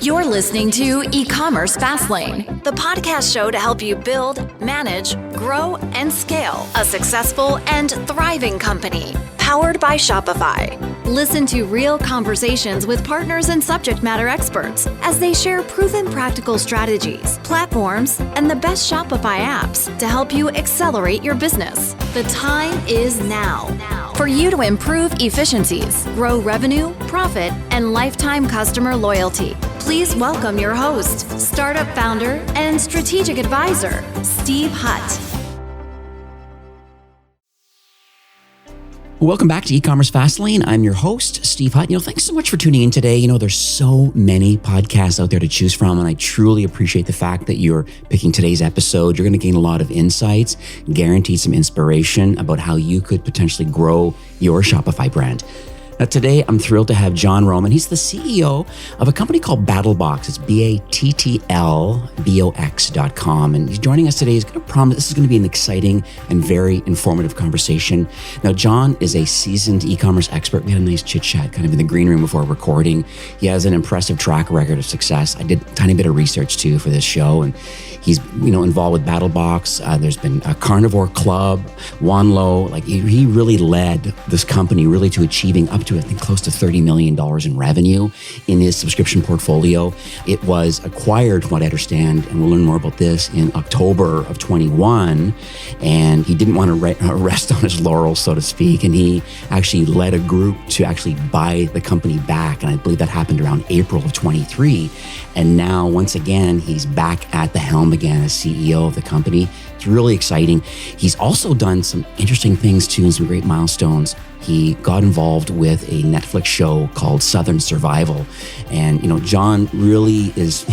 You're listening to E-commerce Fastlane, the podcast show to help you build, manage, grow, and scale a successful and thriving company, powered by Shopify. Listen to real conversations with partners and subject matter experts as they share proven practical strategies, platforms, and the best Shopify apps to help you accelerate your business. The time is now for you to improve efficiencies, grow revenue, profit, and lifetime customer loyalty. Please welcome your host, startup founder, and strategic advisor, Steve Hutt. Welcome back to E-commerce Fastlane. I'm your host, Steve Hutt. Thanks so much for tuning in today. There's so many podcasts out there to choose from, and I truly appreciate the fact that you're picking today's episode. You're going to gain a lot of insights, guaranteed some inspiration about how you could potentially grow your Shopify brand. Now, today, I'm thrilled to have John Roman. He's the CEO of a company called BattlBox. It's BattlBox.com. And he's joining us today. He's going to promise this is going to be an exciting and very informative conversation. Now, John is a seasoned e-commerce expert. We had a nice chit chat kind of in the green room before recording. He has an impressive track record of success. I did a tiny bit of research too for this show, and he's involved with BattlBox. There's been a Carnivore Club, Wanlo. He really led this company really to achieving up to I think close to $30 million in revenue in his subscription portfolio. It was acquired, from what I understand, and we'll learn more about this, in October of 21. And he didn't want to rest on his laurels, so to speak. And he actually led a group to actually buy the company back. And I believe that happened around April of 23. And now, once again, he's back at the helm again as CEO of the company. It's really exciting. He's also done some interesting things too, and some great milestones. He got involved with a Netflix show called Southern Survival. And, John really is,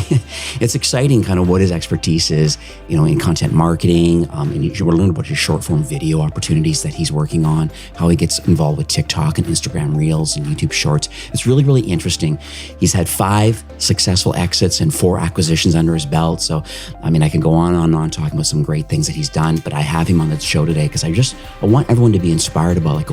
it's exciting kind of what his expertise is, in content marketing. And you will learn about his short form video opportunities that he's working on, how he gets involved with TikTok and Instagram Reels and YouTube Shorts. It's really, really interesting. He's had 5 successful exits and 4 acquisitions under his belt. So, I can go on and on talking about some great things that he's done, but I have him on the show today because I want everyone to be inspired about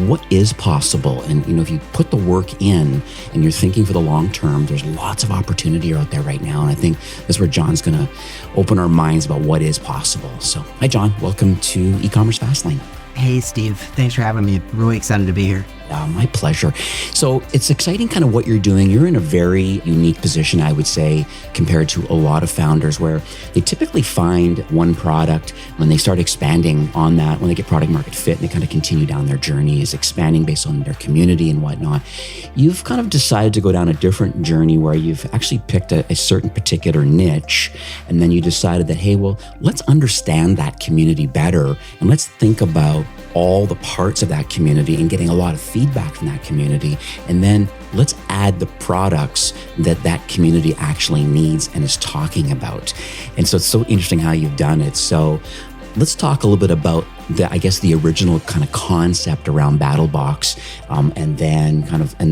what is possible. And, if you put the work in and you're thinking for the long term, there's lots of opportunity out there right now. And I think that's where John's going to open our minds about what is possible. So, hi, John. Welcome to E-commerce Fastlane. Hey, Steve. Thanks for having me. Really excited to be here. My pleasure. So it's exciting kind of what you're doing. You're in a very unique position, I would say, compared to a lot of founders where they typically find one product when they start expanding on that, when they get product market fit and they kind of continue down their journey is expanding based on their community and whatnot. You've kind of decided to go down a different journey where you've actually picked a certain particular niche, and then you decided that, hey, well, let's understand that community better and let's think about all the parts of that community and getting a lot of feedback from that community. And then let's add the products that community actually needs and is talking about. And so it's so interesting how you've done it. So let's talk a little bit about the original kind of concept around BattlBox. And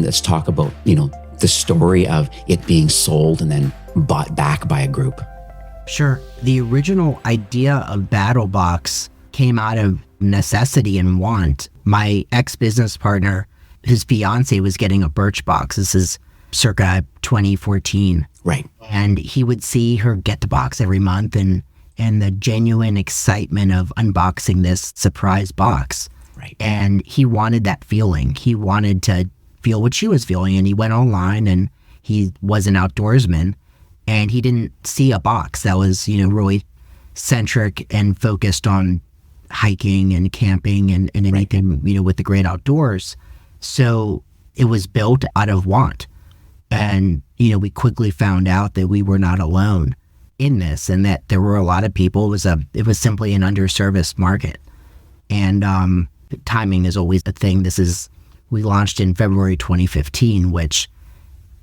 let's talk about, the story of it being sold and then bought back by a group. Sure. The original idea of BattlBox came out of necessity and want. My ex-business partner, his fiance was getting a Birchbox. This is circa 2014. Right. And he would see her get the box every month and the genuine excitement of unboxing this surprise box. Right. And he wanted that feeling. He wanted to feel what she was feeling. And he went online, and he was an outdoorsman, and he didn't see a box that was, really centric and focused on hiking and camping and anything, with the great outdoors. So it was built out of want. And, we quickly found out that we were not alone in this, and that there were a lot of people. It was simply an underserviced market. And timing is always a thing. We launched in February 2015, which,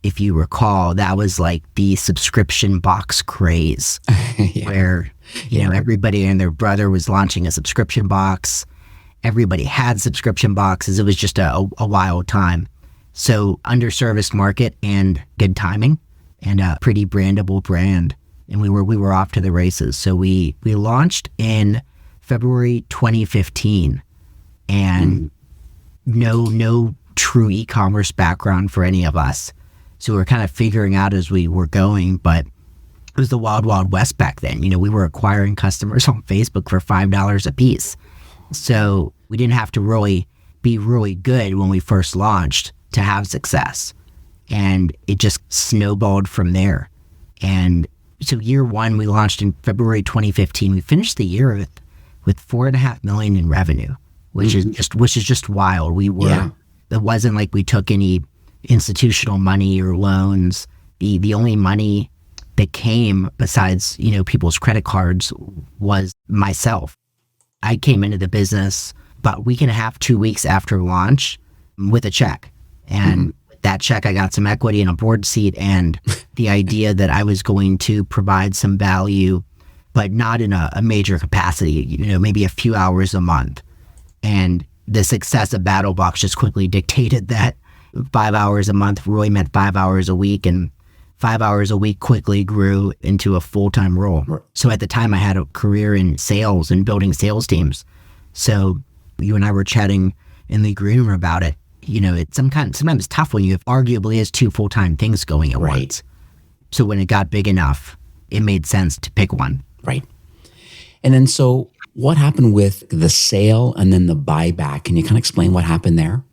if you recall, that was like the subscription box craze, where everybody and their brother was launching a subscription box. Everybody had subscription boxes. It was just a wild time. So underserviced market and good timing and a pretty brandable brand. And we were off to the races. So we launched in February 2015, and no true e-commerce background for any of us. So we were kind of figuring out as we were going, but it was the wild, wild west back then. We were acquiring customers on Facebook for $5 a piece. So we didn't have to really be really good when we first launched to have success. And it just snowballed from there. And so year one, we launched in February 2015. We finished the year with $4.5 million in revenue, which is just wild. It wasn't like we took any institutional money or loans. The only money that came besides, people's credit cards was myself. I came into the business about a week and a half, 2 weeks after launch with a check. And with that check, I got some equity and a board seat and the idea that I was going to provide some value, but not in a major capacity, maybe a few hours a month. And the success of BattlBox just quickly dictated that 5 hours a month really meant 5 hours a week, and 5 hours a week quickly grew into a full-time role. Right. So at the time I had a career in sales and building sales teams. So you and I were chatting in the green room about it. Sometimes it's tough when you have arguably has two full-time things going at once. So when it got big enough, it made sense to pick one. Right. And then so what happened with the sale and then the buyback? Can you kind of explain what happened there?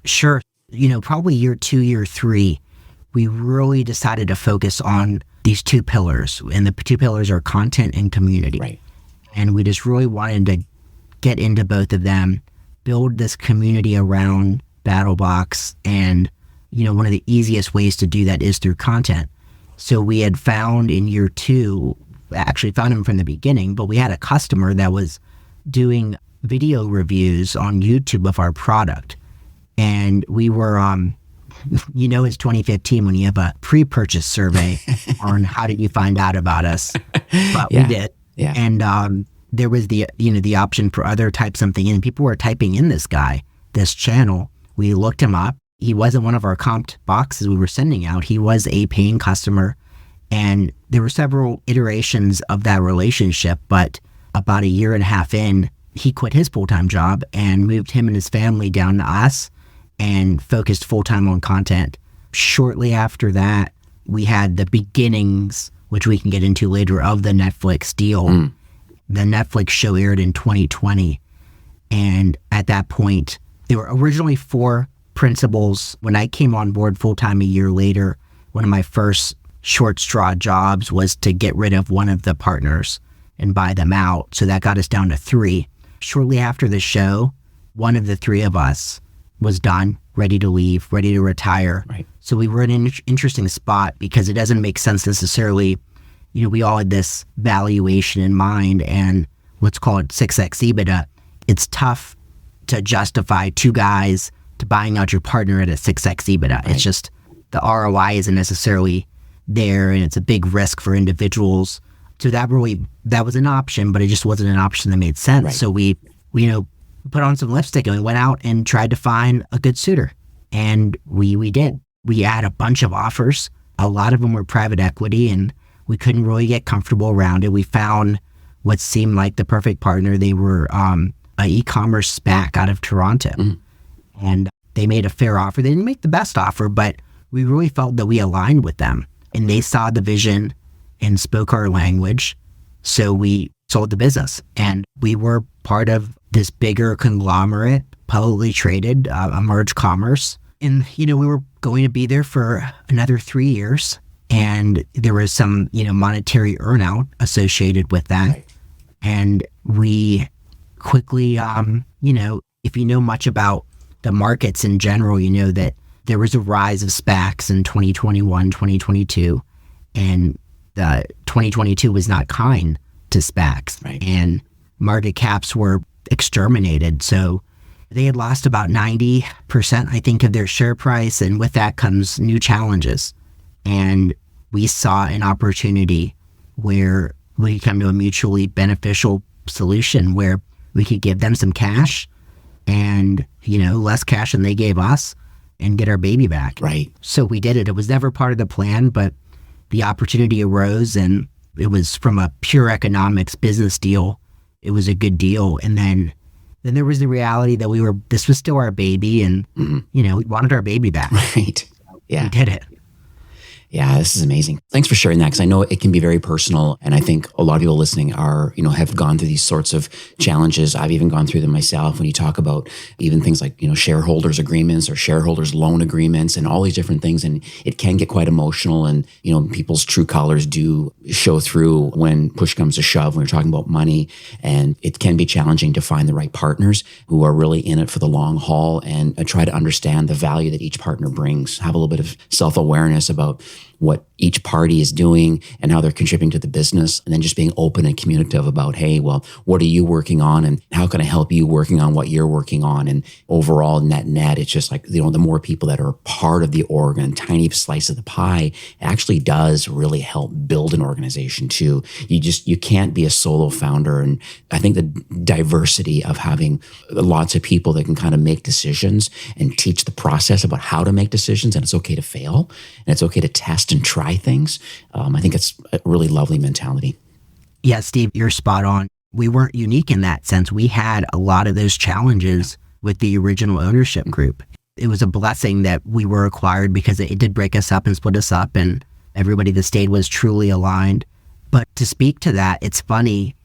Sure. Probably year 2, year 3, we really decided to focus on these two pillars. And the two pillars are content and community. Right. And we just really wanted to get into both of them, build this community around BattlBox. And, one of the easiest ways to do that is through content. So we had found in year 2, actually found him from the beginning, but we had a customer that was doing video reviews on YouTube of our product. And we were, it's 2015 when you have a pre-purchase survey on how did you find out about us, but we did. Yeah. And there was the option for other type something in, and people were typing in this channel. We looked him up. He wasn't one of our comped boxes we were sending out. He was a paying customer. And there were several iterations of that relationship, but about a year and a half in, he quit his full-time job and moved him and his family down to us and focused full-time on content. Shortly after that, we had the beginnings, which we can get into later, of the Netflix deal. The Netflix show aired in 2020. And at that point, there were originally 4 principals. When I came on board full-time a year later, one of my first short straw jobs was to get rid of one of the partners and buy them out. So that got us down to 3. Shortly after the show, one of the 3 of us was done, ready to leave, ready to retire. Right. So we were in an interesting spot because it doesn't make sense necessarily. We all had this valuation in mind, and let's call it 6x EBITDA. It's tough to justify 2 guys to buying out your partner at a 6x EBITDA. Right. It's just the ROI isn't necessarily there, and it's a big risk for individuals. So that was an option, but it just wasn't an option that made sense. Right. So we put on some lipstick and we went out and tried to find a good suitor. And we did. We had a bunch of offers. A lot of them were private equity, and we couldn't really get comfortable around it. We found what seemed like the perfect partner. They were an e-commerce SPAC out of Toronto. And they made a fair offer. They didn't make the best offer, but we really felt that we aligned with them. And they saw the vision and spoke our language. So we sold the business. And we were part of this bigger conglomerate, publicly traded, Emerge Commerce. And, we were going to be there for another 3 years. And there was some, monetary earnout associated with that. Right. And we quickly, if you know much about the markets in general, you know that there was a rise of SPACs in 2021, 2022, and 2022 was not kind to SPACs. Right. And market caps were exterminated. So they had lost about 90%, I think, of their share price. And with that comes new challenges. And we saw an opportunity where we could come to a mutually beneficial solution where we could give them some cash and, less cash than they gave us and get our baby back. Right. So we did it. It was never part of the plan, but the opportunity arose, and it was from a pure economics business deal. It was a good deal. And then there was the reality that this was still our baby, and, we wanted our baby back. Right. Yeah. We did it. Yeah, this is amazing. Thanks for sharing that, because I know it can be very personal. And I think a lot of people listening are, have gone through these sorts of challenges. I've even gone through them myself. When you talk about even things like, shareholders agreements or shareholders loan agreements and all these different things. And it can get quite emotional. And, people's true colors do show through when push comes to shove, when we're talking about money. And it can be challenging to find the right partners who are really in it for the long haul and try to understand the value that each partner brings. Have a little bit of self-awareness about what each party is doing and how they're contributing to the business, and then just being open and communicative about, hey, well, what are you working on and how can I help you working on what you're working on? And overall, net, it's just like, the more people that are part of the org and tiny slice of the pie, it actually does really help build an organization too. You can't be a solo founder. And I think the diversity of having lots of people that can kind of make decisions and teach the process about how to make decisions, and it's okay to fail and it's okay to test and try things. I think it's a really lovely mentality. Yeah, Steve, you're spot on. We weren't unique in that sense. We had a lot of those challenges with the original ownership group. It was a blessing that we were acquired, because it did break us up and split us up, and everybody that stayed was truly aligned. But to speak to that, it's funny.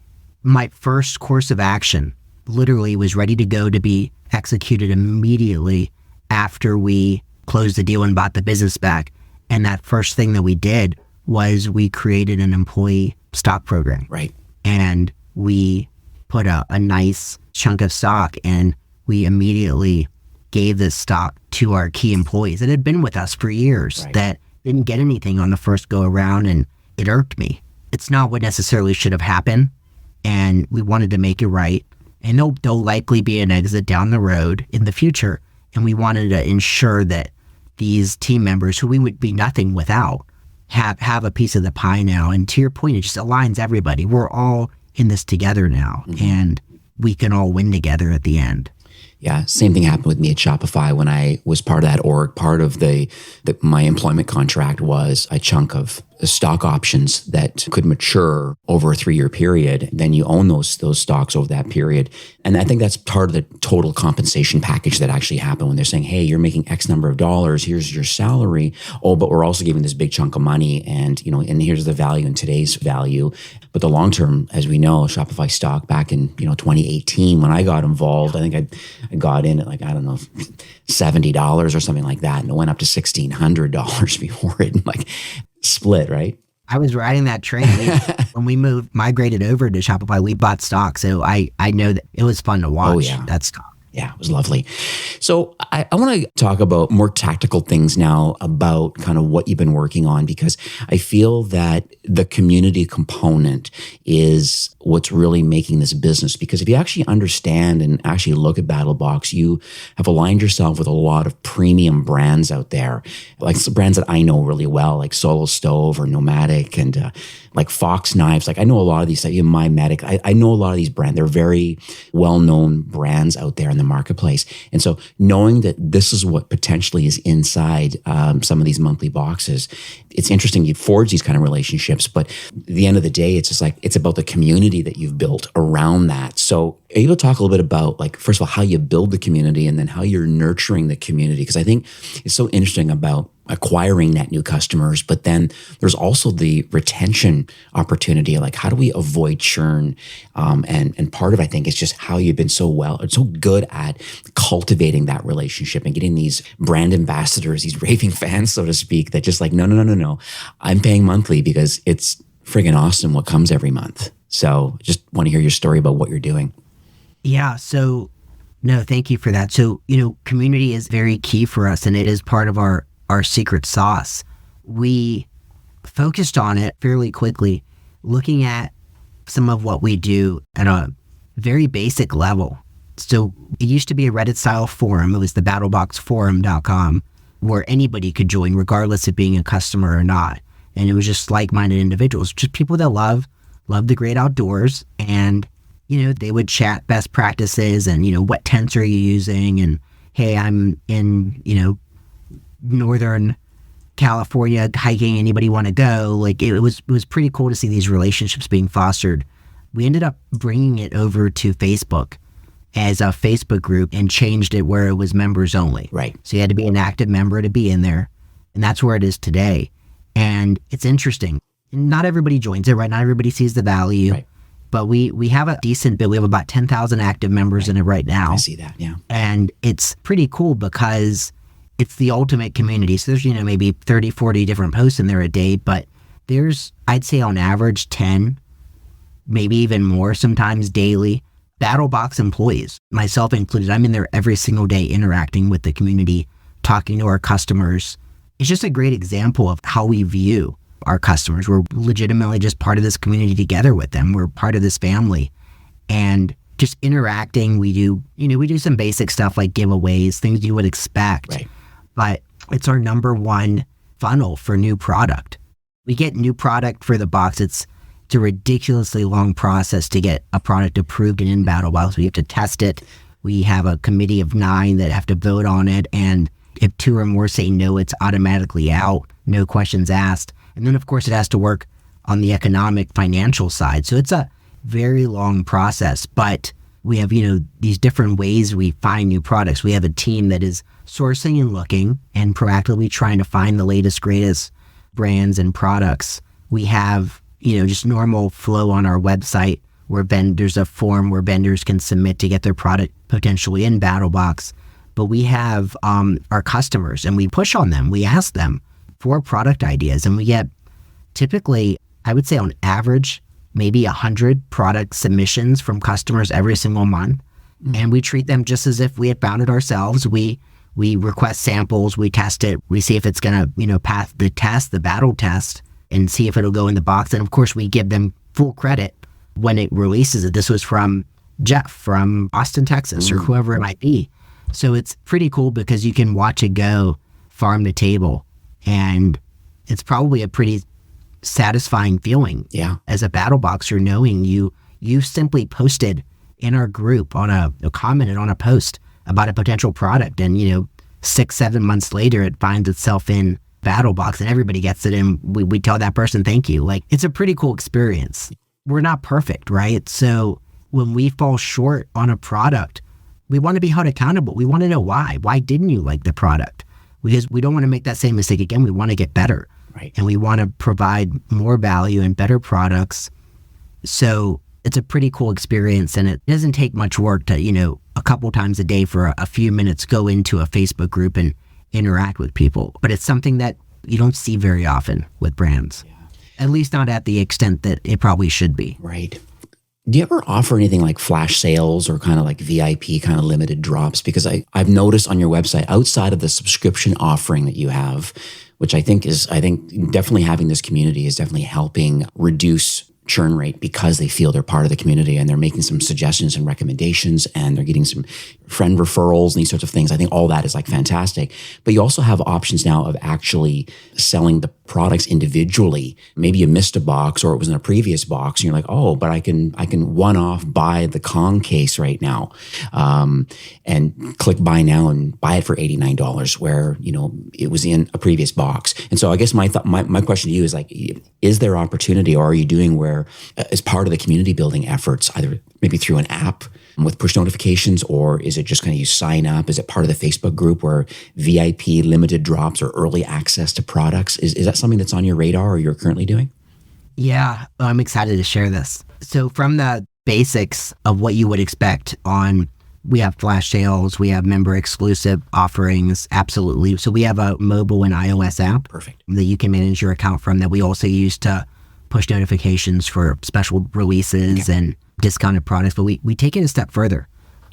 My first course of action literally was ready to go to be executed immediately after we closed the deal and bought the business back. And that first thing that we did was we created an employee stock program. Right. And we put a nice chunk of stock, and we immediately gave this stock to our key employees that had been with us for years, right, that didn't get anything on the first go around, and it irked me. It's not what necessarily should have happened, and we wanted to make it right. And there'll likely be an exit down the road in the future, and we wanted to ensure that these team members, who we would be nothing without, have a piece of the pie now. And to your point, it just aligns everybody. We're all in this together now, and we can all win together at the end. Yeah, same thing happened with me at Shopify when I was part of that org. Part of my employment contract was a chunk of stock options that could mature over a 3-year period. Then you own those stocks over that period. And I think that's part of the total compensation package that actually happened when they're saying, hey, you're making X number of dollars, here's your salary. Oh, but we're also giving this big chunk of money, and and here's the value in today's value. But the long term, as we know, Shopify stock back in 2018, when I got involved, I think I got in at $70 or something like that, and it went up to $1,600 before it split, right? I was riding that train. When we migrated over to Shopify, we bought stock. So I know that it was fun to watch that stock. Yeah, it was lovely. So I want to talk about more tactical things now about kind of what you've been working on, because I feel that the community component is what's really making this business. Because if you actually understand and actually look at BattlBox, you have aligned yourself with a lot of premium brands out there, like some brands that I know really well, like Solo Stove or Nomadic, and like Fox Knives. Like I know a lot of these, even My Medic. I know a lot of these brands. They're very well-known brands out there in the marketplace. And so knowing that this is what potentially is inside some of these monthly boxes, it's interesting. You forge these kind of relationships, but at the end of the day, it's just it's about the community that you've built around that. So are you able to talk a little bit about, first of all, how you build the community and then how you're nurturing the community? Because I think it's so interesting about acquiring net new customers, but then there's also the retention opportunity. Like, how do we avoid churn? And part of, I think, is just how you've been so good at cultivating that relationship and getting these brand ambassadors, these raving fans, so to speak, that just no, I'm paying monthly because it's friggin' awesome what comes every month. So just want to hear your story about what you're doing. Yeah. So no, thank you for that. So, community is very key for us, and it is part of our secret sauce. We focused on it fairly quickly, looking at some of what we do at a very basic level. So it used to be a Reddit style forum. It was the BattlBoxForum.com, where anybody could join regardless of being a customer or not. And it was just like-minded individuals, just people that love the great outdoors. And, they would chat best practices and, what tents are you using? And, hey, I'm in, Northern California hiking, anybody want to go? It was pretty cool to see these relationships being fostered. We ended up bringing it over to Facebook as a Facebook group and changed it where it was members only. Right. So you had to be an active member to be in there. And that's where it is today. And it's interesting. Not everybody joins it, right? Not everybody sees the value. Right. But we have a decent bit. We have about 10,000 active members in it right now. I see that, yeah. And it's pretty cool because it's the ultimate community. So there's, maybe 30, 40 different posts in there a day, but there's, I'd say on average, 10, maybe even more sometimes daily, BattlBox employees, myself included. I'm in there every single day interacting with the community, talking to our customers. It's just a great example of how we view our customers. We're legitimately just part of this community together with them. We're part of this family. And just interacting, we do some basic stuff like giveaways, things you would expect. Right. But it's our number one funnel for new product. We get new product for the box. It's a ridiculously long process to get a product approved and in BattlBox. We have to test it. We have a committee of 9 that have to vote on it. And if 2 or more say no, it's automatically out. No questions asked. And then, of course, it has to work on the economic, financial side. So it's a very long process. But we have, these different ways we find new products. We have a team that is sourcing and looking and proactively trying to find the latest, greatest brands and products. We have, just normal flow on our website where there's a form where vendors can submit to get their product potentially in BattlBox. But we have our customers, and we push on them. We ask them for product ideas, and we get typically, I would say on average, maybe 100 product submissions from customers every single month. Mm-hmm. And we treat them just as if we had found it ourselves. We request samples, we test it, we see if it's gonna, pass the test, the battle test, and see if it'll go in the box. And of course, we give them full credit when it releases it. This was from Jeff from Austin, Texas, or whoever it might be. So it's pretty cool because you can watch it go farm to table. And it's probably a pretty satisfying feeling as a BattlBoxer, knowing you simply posted in our group commented on a post about a potential product, and 6-7 months later it finds itself in BattlBox and everybody gets it, and we tell that person thank you. Like, it's a pretty cool experience. We're not perfect, right? So when we fall short on a product, we want to be held accountable. We want to know why. Why didn't you like the product? Because we don't want to make that same mistake again. We want to get better. Right. And we want to provide more value and better products. So it's a pretty cool experience, and it doesn't take much work to, a couple times a day for a few minutes, go into a Facebook group and interact with people. But it's something that you don't see very often with brands, at least not at the extent that it probably should be. Right. Do you ever offer anything like flash sales or kind of like VIP kind of limited drops? Because I've noticed on your website, outside of the subscription offering that you have, which I think definitely having this community is definitely helping reduce churn rate because they feel they're part of the community and they're making some suggestions and recommendations and they're getting some friend referrals and these sorts of things. I think all that is like fantastic. But you also have options now of actually selling the products individually. Maybe you missed a box or it was in a previous box and you're like, oh, but I can one-off buy the Kong case right now and click buy now and buy it for $89 where, it was in a previous box. And so I guess my question to you is like, is there opportunity, or are you doing where as part of the community building efforts, either maybe through an app with push notifications, or is it just kind of you sign up? Is it part of the Facebook group where VIP limited drops or early access to products? Is that something that's on your radar or you're currently doing? Yeah, I'm excited to share this. So from the basics of what you would expect we have flash sales, we have member exclusive offerings, absolutely. So we have a mobile and iOS app. Perfect. That you can manage your account from, that we also use to push notifications for special releases and discounted products. But we take it a step further.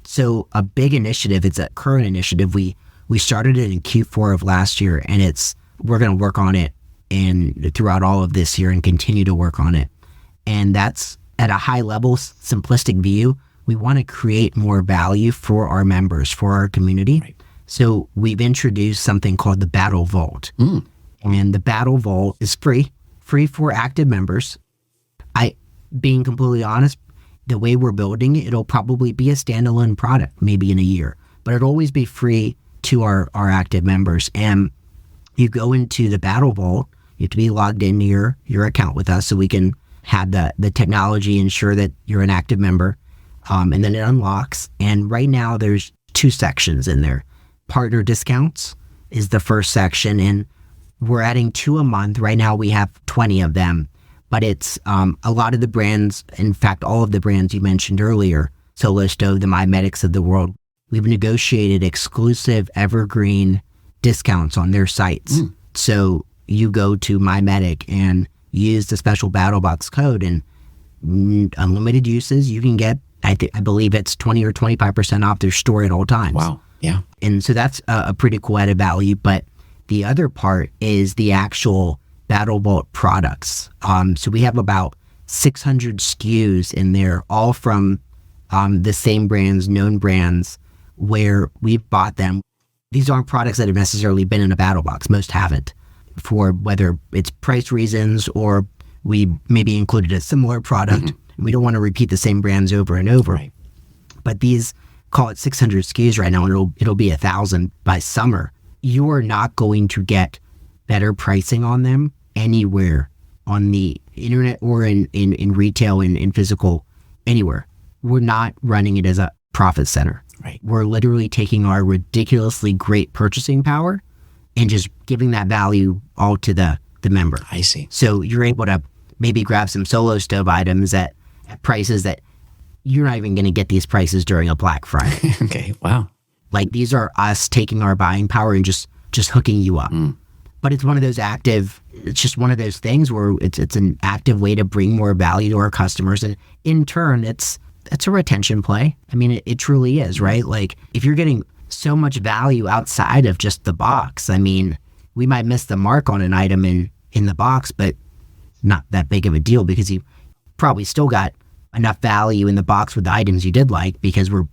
So a big initiative, it's a current initiative. We started it in Q4 of last year, and we're going to work on it throughout all of this year and continue to work on it. And that's at a high level, simplistic view. We want to create more value for our members, for our community. Right. So we've introduced something called the Battle Vault. And the Battle Vault is free for active members. Being completely honest, the way we're building it, it'll probably be a standalone product, maybe in a year, but it'll always be free to our active members. And you go into the Battle Vault, you have to be logged into your account with us so we can have the technology ensure that you're an active member. And then it unlocks. And right now there's 2 sections in there. Partner discounts is the first section. And We're adding 2 a month. Right now we have 20 of them, but it's a lot of the brands, in fact, all of the brands you mentioned earlier, Solo Stove, the MyMedics of the world, we've negotiated exclusive evergreen discounts on their sites. So you go to MyMedic and use the special BattlBox code and unlimited uses, you can get, I believe it's 20 or 25% off their store at all times. Wow. Yeah. And so that's a pretty cool added value. But the other part is the actual BattleBolt products. So we have about 600 SKUs in there, all from the same brands, known brands, where we've bought them. These aren't products that have necessarily been in a BattleBox. Most haven't, for whether it's price reasons or we maybe included a similar product. We don't want to repeat the same brands over and over. Right. But these, call it 600 SKUs right now, and it'll be 1,000 by summer. You are not going to get better pricing on them anywhere on the internet or in retail, in physical, anywhere. We're not running it as a profit center. Right. We're literally taking our ridiculously great purchasing power and just giving that value all to the member. I see. So you're able to maybe grab some Solo Stove items at prices that you're not even going to get these prices during a Black Friday. Okay. Wow. Like, these are us taking our buying power and just hooking you up. But it's one of those it's just one of those things where it's an active way to bring more value to our customers. And in turn, it's a retention play. I mean, it truly is, right? Like, if you're getting so much value outside of just the box, I mean, we might miss the mark on an item in the box, but not that big of a deal, because you probably still got enough value in the box with the items you did like, because we're,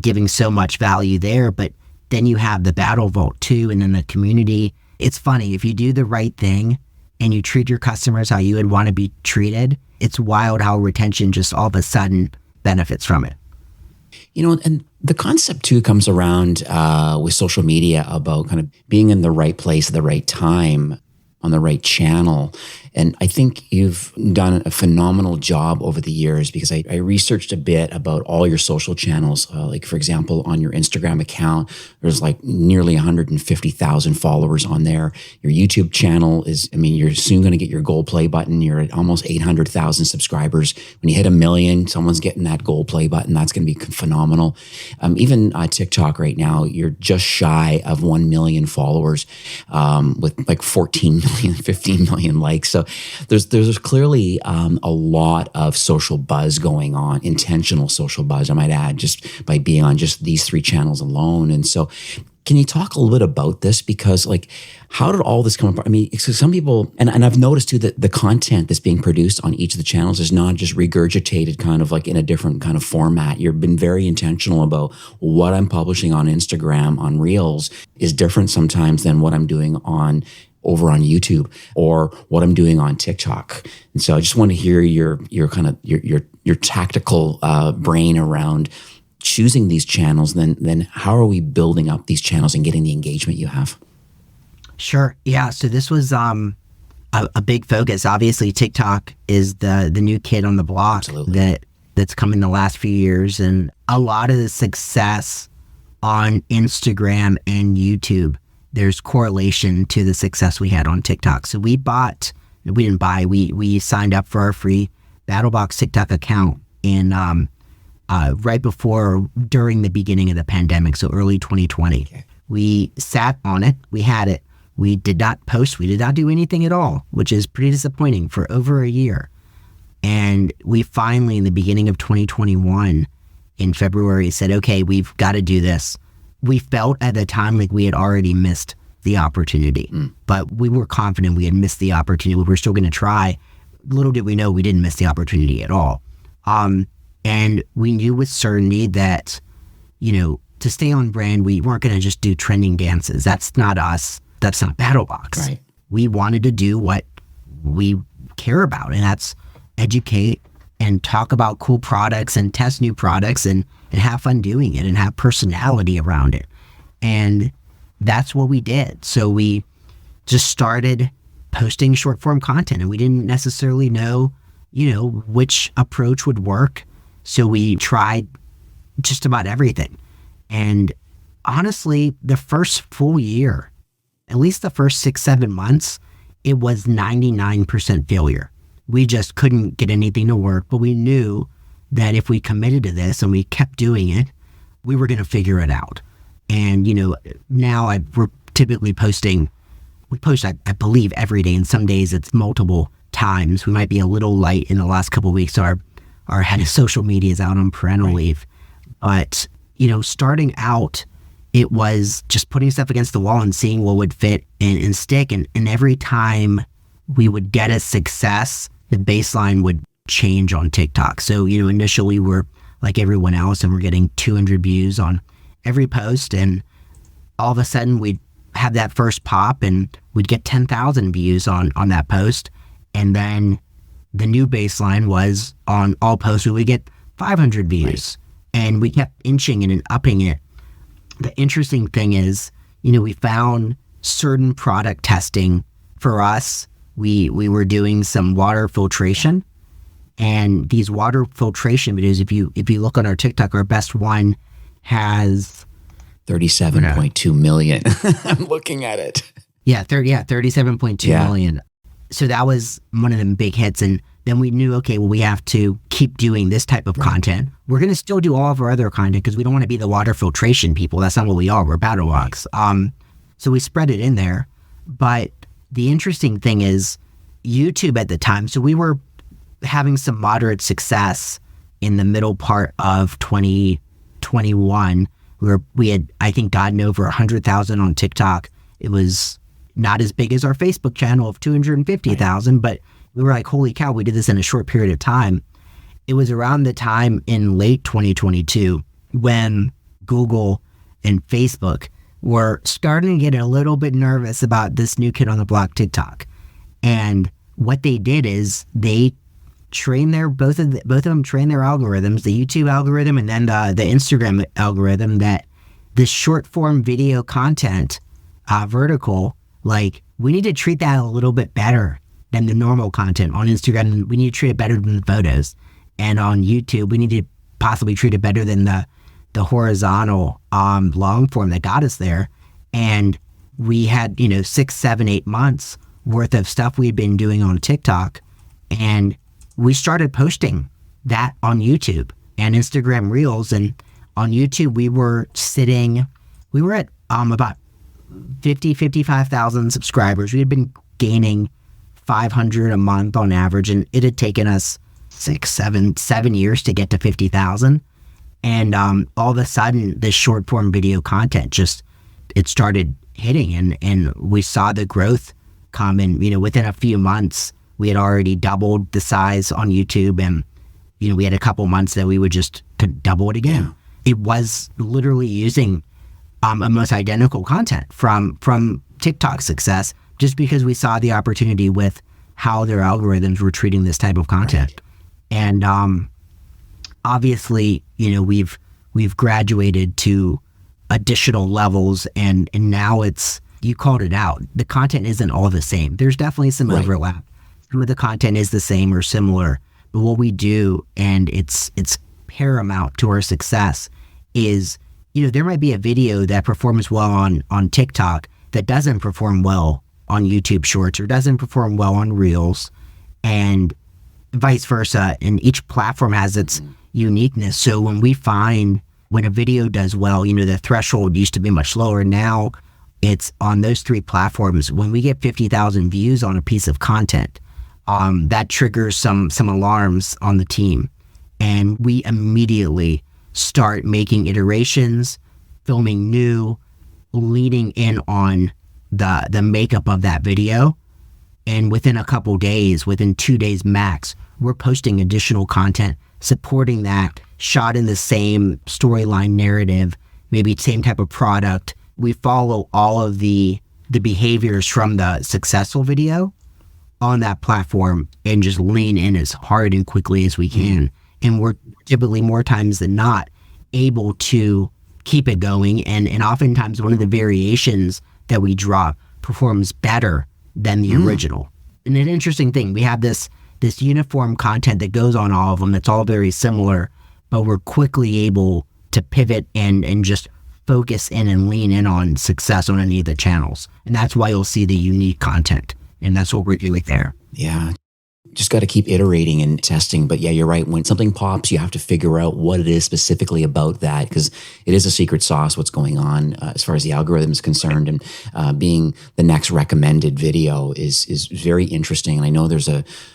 giving so much value there. But then you have the Battle Vault too, and then the community. It's funny, if you do the right thing and you treat your customers how you would want to be treated, it's wild how retention just all of a sudden benefits from it. And the concept too comes around with social media about kind of being in the right place at the right time on the right channel. And I think you've done a phenomenal job over the years, because I researched a bit about all your social channels. Like, for example, on your Instagram account, there's like nearly 150,000 followers on there. Your YouTube channel is, you're soon going to get your gold play button. You're at almost 800,000 subscribers. When you hit 1 million, someone's getting that gold play button. That's going to be phenomenal. Even TikTok right now, you're just shy of 1 million followers with like 14 million, 15 million likes. So there's clearly a lot of social buzz going on, intentional social buzz, I might add, just by being on just these 3 channels alone. And so can you talk a little bit about this? Because, like, how did all this come apart? So some people, and I've noticed too that the content that's being produced on each of the channels is not just regurgitated kind of like in a different kind of format. You've been very intentional about what I'm publishing on Instagram, on Reels, is different sometimes than what I'm doing over on YouTube or what I'm doing on TikTok. And so I just want to hear your kind of your tactical brain around choosing these channels. Then how are we building up these channels and getting the engagement you have? Sure. Yeah. So this was a big focus. Obviously, TikTok is the new kid on the block. Absolutely. That's come in the last few years, and a lot of the success on Instagram and YouTube, there's correlation to the success we had on TikTok. So we signed up for our free BattlBox TikTok account right before, during the beginning of the pandemic, so early 2020. Okay. We sat on it, we had it, we did not post, we did not do anything at all, which is pretty disappointing, for over a year. And we finally, in the beginning of 2021, in February, said, okay, we've got to do this. We felt at the time like we had already missed the opportunity, but we were confident we had missed the opportunity. We were still going to try. Little did we know we didn't miss the opportunity at all. And we knew with certainty that, to stay on brand, we weren't going to just do trending dances. That's not us. That's not BattlBox. Right. We wanted to do what we care about, and that's educate and talk about cool products and test new products and have fun doing it and have personality around it. And that's what we did. So we just started posting short form content, and we didn't necessarily know, which approach would work. So we tried just about everything. And honestly, the first full year, at least the first 6-7 months, it was 99% failure. We just couldn't get anything to work, but we knew that if we committed to this and we kept doing it, we were going to figure it out. And, now we're typically posting, we post, I believe, every day, and some days it's multiple times. We might be a little light in the last couple of weeks. Our head of social media is out on parental leave. But, starting out, it was just putting stuff against the wall and seeing what would fit and stick. And every time we would get a success, the baseline would change on TikTok. So, initially we're like everyone else and we're getting 200 views on every post. And all of a sudden we'd have that first pop and we'd get 10,000 views on that post. And then the new baseline was on all posts we would get 500 views. Right. And we kept inching it and upping it. The interesting thing is, we found certain product testing for us. We were doing some water filtration, and these water filtration videos, if you look on our TikTok, our best one has 37.2 million. I'm looking at it. 37.2 million. So that was one of them big hits. And then we knew, okay, well, we have to keep doing this type of content. We're going to still do all of our other content because we don't want to be the water filtration people. That's not what we are. We're BattlBox. So we spread it in there. But the interesting thing is YouTube at the time. So we were having some moderate success in the middle part of 2021. We had, I think, gotten over 100,000 on TikTok. It was not as big as our Facebook channel of 250,000, but we were like, holy cow, we did this in a short period of time. It was around the time in late 2022 when Google and Facebook were starting to get a little bit nervous about this new kid on the block, TikTok. And what they did is they trained both of them trained their algorithms, the YouTube algorithm and then the Instagram algorithm, that this short form video content vertical, like, we need to treat that a little bit better than the normal content. On Instagram, we need to treat it better than the photos. And on YouTube, we need to possibly treat it better than the horizontal long form that got us there. And we had, 6, 7, 8 months worth of stuff we'd been doing on TikTok. And we started posting that on YouTube and Instagram Reels. And on YouTube, we were at about 55,000 subscribers. We had been gaining 500 a month on average, and it had taken us 7 years to get to 50,000. And all of a sudden, this short form video content it started hitting, and we saw the growth come. And within a few months, we had already doubled the size on YouTube, and we had a couple months that we would just double it again. It was literally using almost identical content from TikTok's success, just because we saw the opportunity with how their algorithms were treating this type of content. Right. And obviously, we've graduated to additional levels, and now you called it out. The content isn't all the same. There's definitely some overlap. Some of the content is the same or similar, but what we do, and it's paramount to our success, is there might be a video that performs well on TikTok that doesn't perform well on YouTube Shorts or doesn't perform well on Reels, and vice versa. And each platform has its uniqueness. So when a video does well, the threshold used to be much lower. Now it's on those 3 platforms. When we get 50,000 views on a piece of content, that triggers some alarms on the team. And we immediately start making iterations, filming new, leading in on the makeup of that video. And within a couple days, within 2 days max, we're posting additional content supporting that, shot in the same storyline narrative, maybe same type of product. We follow all of the behaviors from the successful video on that platform and just lean in as hard and quickly as we can. And we're typically, more times than not, able to keep it going. And oftentimes one of the variations that we drop performs better than the original. And an interesting thing, we have this uniform content that goes on all of them that's all very similar, but we're quickly able to pivot and just focus in and lean in on success on any of the channels. And that's why you'll see the unique content. And that's what we're doing there. Yeah. Just got to keep iterating and testing. But yeah, you're right. When something pops, you have to figure out what it is specifically about that, because it is a secret sauce what's going on as far as the algorithm is concerned. And being the next recommended video is very interesting. And I know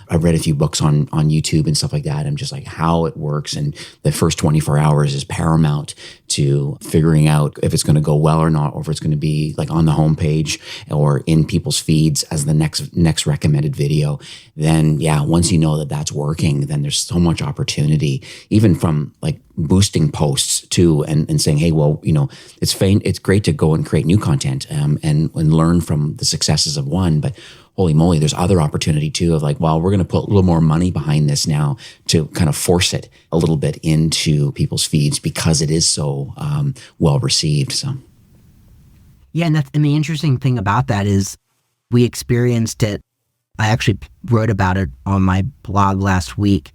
I've read a few books on YouTube and stuff like that. I'm just like how it works. And the first 24 hours is paramount to figuring out if it's going to go well or not, or if it's going to be like on the homepage or in people's feeds as the next recommended video. Then yeah, once you know that that's working, then there's so much opportunity, even from like boosting posts too, and saying, hey, well, it's great to go and create new content and learn from the successes of one, but holy moly, there's other opportunity too of like, well, we're going to put a little more money behind this now to kind of force it a little bit into people's feeds because it is so well received. So, yeah, and the interesting thing about that is we experienced it. I actually wrote about it on my blog last week.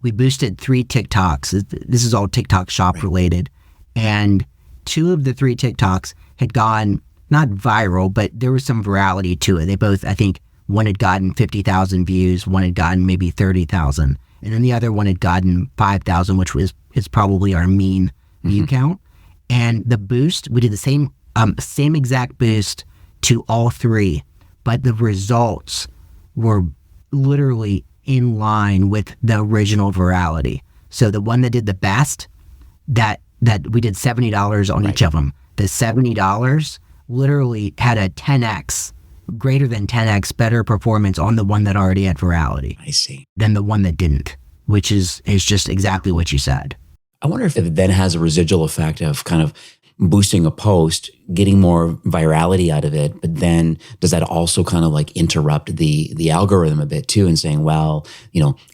We boosted 3 TikToks. This is all TikTok shop related. And 2 of the 3 TikToks had gone not viral, but there was some virality to it. They both, I think, one had gotten 50,000 views, one had gotten maybe 30,000, and then the other one had gotten 5,000, which is probably our mean view count. And the boost, we did the same exact boost to all 3, but the results were literally in line with the original virality. So the one that did the best, that we did $70 on each of them. The $70 literally had a 10x, greater than 10x better performance on the one that already had virality. I see. Than the one that didn't, which is just exactly what you said. I wonder if it then has a residual effect of kind of boosting a post, getting more virality out of it, but then does that also kind of like interrupt the algorithm a bit too, and saying, well,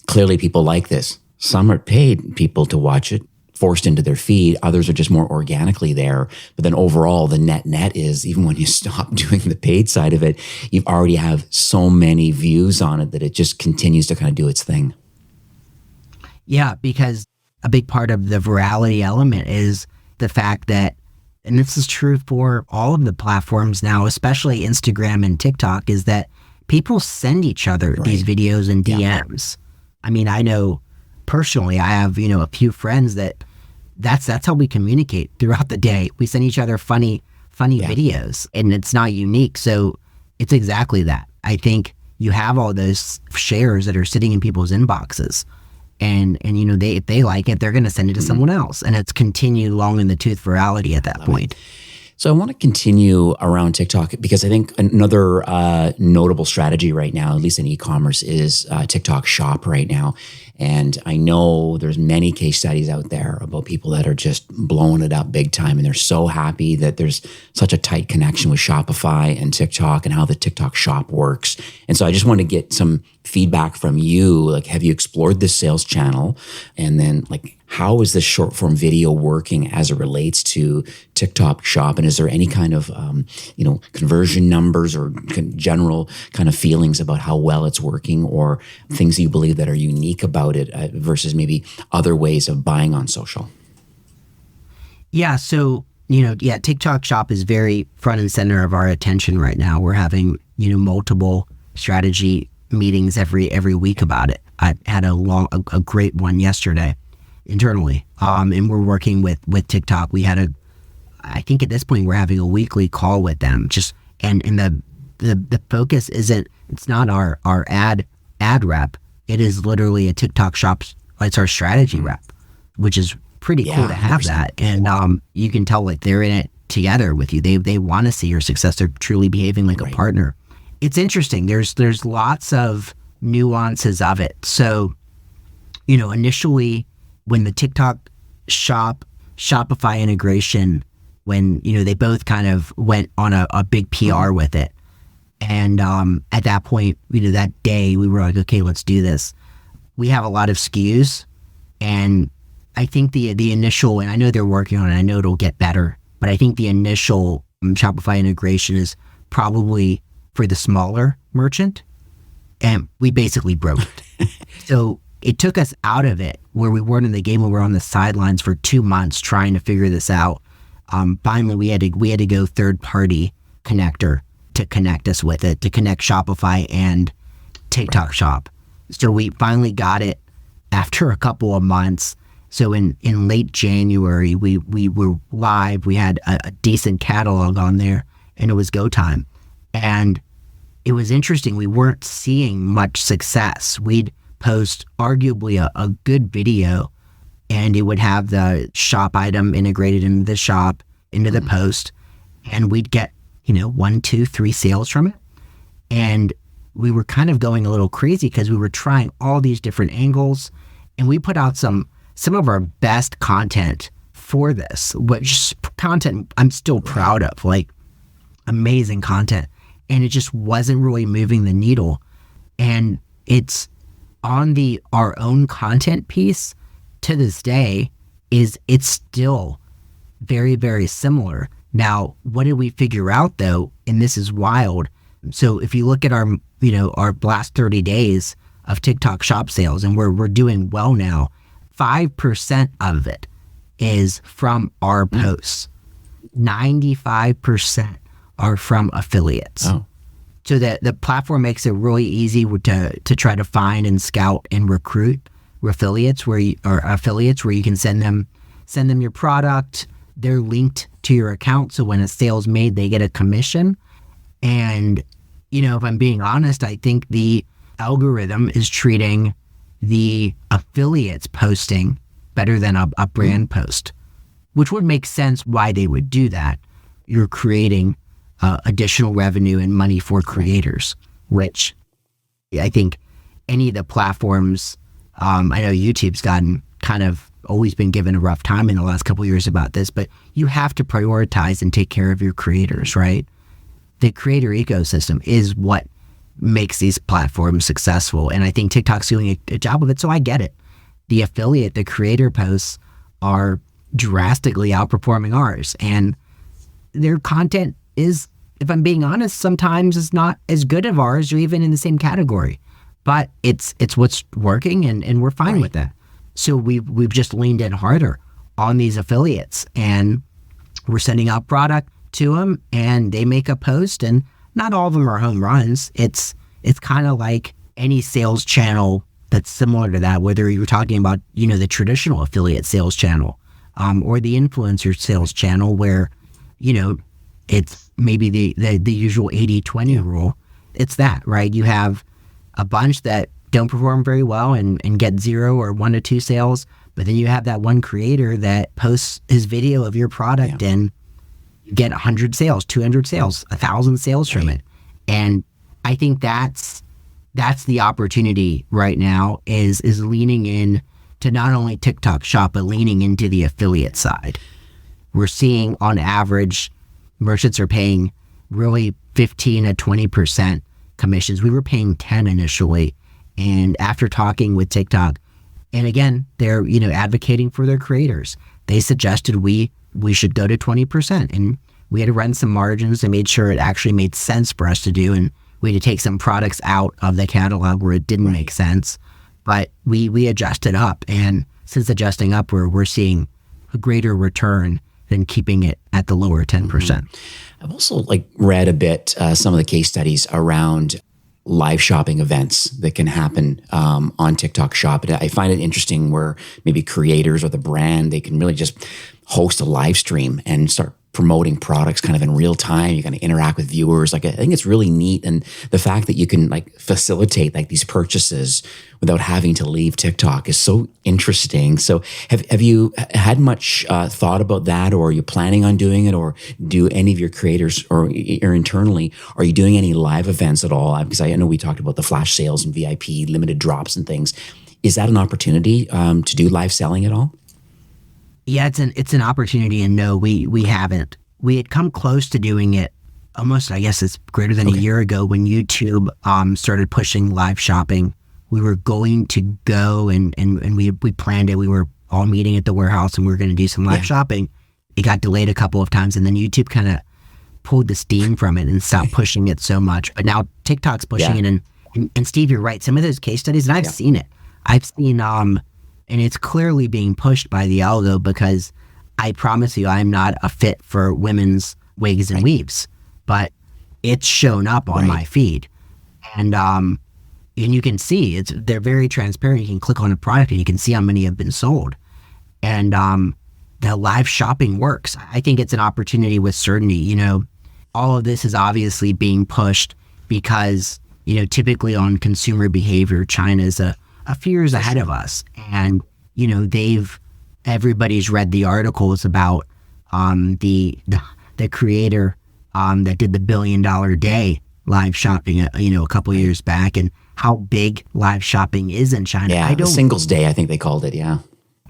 clearly people like this. Some are paid people to watch it, forced into their feed. Others are just more organically there. But then overall, the net is, even when you stop doing the paid side of it, you already have so many views on it that it just continues to kind of do its thing. Yeah, because a big part of the virality element is the fact that, and this is true for all of the platforms now, especially Instagram and TikTok, is that people send each other these videos and DMs. I mean, I know personally, I have, a few friends that's how we communicate throughout the day. We send each other funny videos, and it's not unique. So it's exactly that. I think you have all those shares that are sitting in people's inboxes, and if they like it, they're going to send it to someone else, and it's continued long in the tooth virality at that point. So I want to continue around TikTok because I think another notable strategy right now, at least in e-commerce, is TikTok Shop right now. And I know there's many case studies out there about people that are just blowing it up big time, and they're so happy that there's such a tight connection with Shopify and TikTok and how the TikTok Shop works. And so I just want to get some feedback from you. Like, have you explored this sales channel? And then like, how is this short form video working as it relates to TikTok Shop? And is there any kind of, conversion numbers or general kind of feelings about how well it's working, or things that you believe that are unique about it versus maybe other ways of buying on social? Yeah. So, TikTok Shop is very front and center of our attention right now. We're having, multiple strategy meetings every week about it. I had a great one yesterday internally. And we're working with TikTok. We had I think at this point we're having a weekly call with them. And the focus it's not our ad rep. It is literally a TikTok Shop. It's our strategy rep, which is pretty cool to have 100%. That. And you can tell like they're in it together with you. They want to see your success. They're truly behaving like a partner. It's interesting. There's lots of nuances of it. So, initially when the TikTok Shop Shopify integration, when, they both kind of went on a big PR with it. And at that point, that day we were like, okay, let's do this. We have a lot of SKUs, and I think the initial, and I know they're working on it, I know it'll get better, but I think the initial Shopify integration is probably for the smaller merchant, and we basically broke it. So it took us out of it where we weren't in the game, where we were on the sidelines for 2 months trying to figure this out. Finally, we had to go third party connector to connect us with it, to connect Shopify and TikTok Shop. So we finally got it after a couple of months. So in late January, we were live. We had a decent catalog on there, and it was go time. And it was interesting. We weren't seeing much success. We'd post arguably a good video, and it would have the shop item integrated into the shop, into the post, and we'd get, 1, 2, 3 sales from it. And we were kind of going a little crazy because we were trying all these different angles, and we put out some of our best content for this, which content I'm still proud of, like amazing content. And it just wasn't really moving the needle. And it's on our own content piece to this day it's still very, very similar. Now, what did we figure out though? And this is wild. So if you look at our last 30 days of TikTok shop sales, and we're doing well now, 5% of it is from our posts. 95% are from affiliates. Oh. So that the platform makes it really easy to try to find and scout and recruit affiliates where you can send them your product. They're linked to your account, so when a sale's made, they get a commission. And if I'm being honest, I think the algorithm is treating the affiliates posting better than a brand post, which would make sense why they would do that. You're creating additional revenue and money for creators, which I think any of the platforms, I know YouTube's gotten kind of always been given a rough time in the last couple of years about this, but you have to prioritize and take care of your creators, right? The creator ecosystem is what makes these platforms successful. And I think TikTok's doing a job of it, so I get it. The affiliate, the creator posts are drastically outperforming ours. And their content is, if I'm being honest, sometimes is not as good as ours or even in the same category. But it's what's working, and we're fine with that. So we've just leaned in harder on these affiliates, and we're sending out product to them, and they make a post, and not all of them are home runs. It's kind of like any sales channel that's similar to that, whether you're talking about, the traditional affiliate sales channel, or the influencer sales channel where, it's maybe the usual 80-20 rule. It's that, right? You have a bunch that don't perform very well and get 0 or 1 to 2 sales, but then you have that one creator that posts his video of your product and you get 100 sales, 200 sales, 1,000 sales from it. And I think that's the opportunity right now is leaning in to not only TikTok Shop, but leaning into the affiliate side. We're seeing on average, merchants are paying really 15 to 20% commissions. We were paying 10 initially. And after talking with TikTok, and again, they're, advocating for their creators, they suggested we should go to 20%. And we had to run some margins and made sure it actually made sense for us to do. And we had to take some products out of the catalog where it didn't make sense. But we adjusted up. And since adjusting up, we're seeing a greater return than keeping it at the lower 10%. I've also read a bit some of the case studies around live shopping events that can happen on TikTok Shop. And I find it interesting where maybe creators or the brand, they can really just host a live stream and start promoting products kind of in real time. You kind of interact with viewers. I think it's really neat. And the fact that you can facilitate these purchases without having to leave TikTok is so interesting. So have you had much thought about that, or are you planning on doing it, or do any of your creators or internally, are you doing any live events at all? Because I know we talked about the flash sales and VIP limited drops and things. Is that an opportunity to do live selling at all? Yeah, it's an opportunity, and no, we haven't. We had come close to doing it almost, I guess it's greater than a year ago when YouTube started pushing live shopping. We were going to go and we planned it. We were all meeting at the warehouse and we were going to do some live shopping. It got delayed a couple of times, and then YouTube kind of pulled the steam from it and stopped pushing it so much. But now TikTok's pushing it, and Steve, you're right. Some of those case studies, and I've seen it. I've seen and it's clearly being pushed by the algo, because I promise you, I'm not a fit for women's wigs and weaves, but it's shown up on my feed. And you can see they're very transparent. You can click on a product and you can see how many have been sold. And the live shopping works. I think it's an opportunity with certainty. All of this is obviously being pushed because, typically on consumer behavior, China is a few years ahead of us. And, everybody's read the articles about the creator that did the $1 billion day live shopping, a couple years back, and how big live shopping is in China. Yeah, the Singles Day, I think they called it, yeah.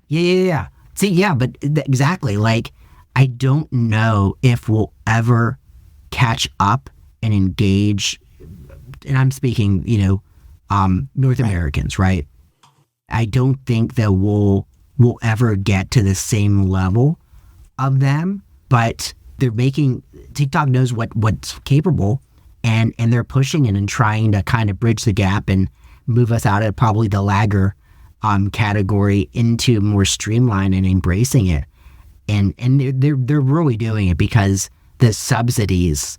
Yeah. See, yeah, but exactly. Like, I don't know if we'll ever catch up and engage, and I'm speaking, North Americans, right? I don't think that we'll ever get to the same level of them, but TikTok knows what's capable, and they're pushing it and trying to kind of bridge the gap and move us out of probably the lagger category into more streamlined and embracing it. And they're really doing it because the subsidies,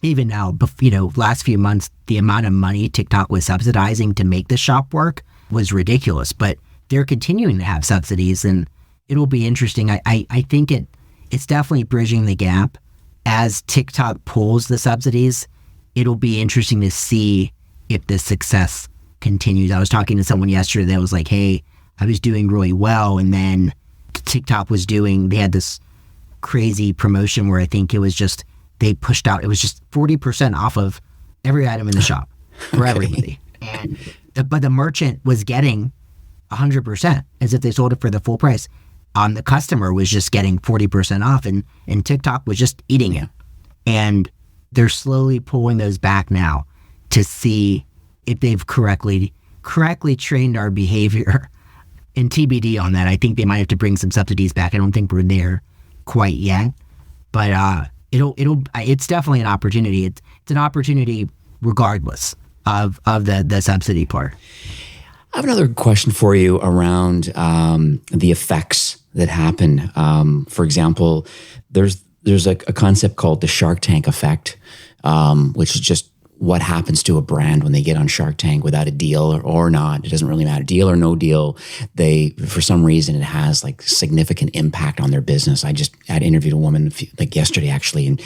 even now, last few months, the amount of money TikTok was subsidizing to make the shop work was ridiculous, but they're continuing to have subsidies, and it'll be interesting. I think it's definitely bridging the gap. As TikTok pulls the subsidies, it'll be interesting to see if the success continues. I was talking to someone yesterday that was like, hey, I was doing really well, and then TikTok they had this crazy promotion where I think they pushed out, it was just 40% off of every item in the shop for everybody. But the merchant was getting 100% as if they sold it for the full price. The customer was just getting 40% off, and TikTok was just eating it. And they're slowly pulling those back now to see if they've correctly trained our behavior. And TBD on that. I think they might have to bring some subsidies back. I don't think we're there quite yet, but it's definitely an opportunity. It's an opportunity regardless of the subsidy part. I have another question for you around the effects that happen. For example, there's a concept called the Shark Tank effect, which is just what happens to a brand when they get on Shark Tank without a deal or not. It doesn't really matter, deal or no deal. For some reason, it has like significant impact on their business. I just had interviewed a woman yesterday actually, and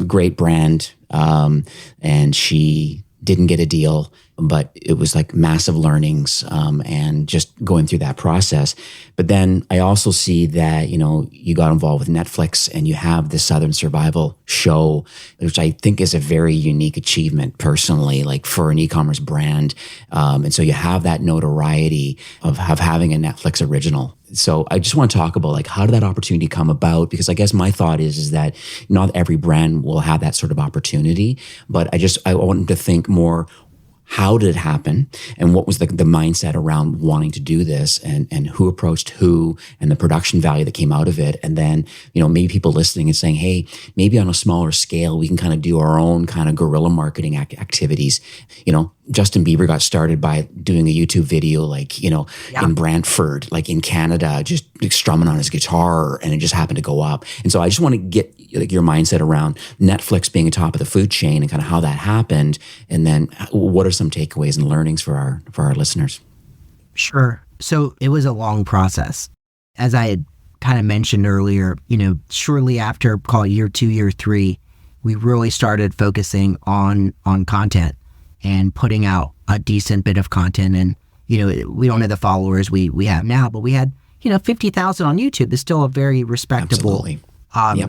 great brand, and she didn't get a deal, but it was like massive learnings and just going through that process. But then I also see that, you got involved with Netflix and you have the Southern Survival show, which I think is a very unique achievement personally, like for an e-commerce brand. And so you have that notoriety of having a Netflix original. So I just want to talk about like, how did that opportunity come about? Because I guess my thought is that not every brand will have that sort of opportunity, but I wanted to think more, how did it happen? And what was the mindset around wanting to do this, and who approached who, and the production value that came out of it? And then, maybe people listening and saying, hey, maybe on a smaller scale, we can kind of do our own kind of guerrilla marketing activities. Justin Bieber got started by doing a YouTube video, in Brantford, like in Canada, just strumming on his guitar, and it just happened to go up. And so I just want to get your mindset around Netflix being atop of the food chain and kind of how that happened. And then what are some takeaways and learnings for our listeners? Sure. So it was a long process. As I had kind of mentioned earlier, shortly after, call it year 2, year 3, we really started focusing on content and putting out a decent bit of content. And, we don't have the followers we have now, but we had, 50,000 on YouTube. It's still a very respectable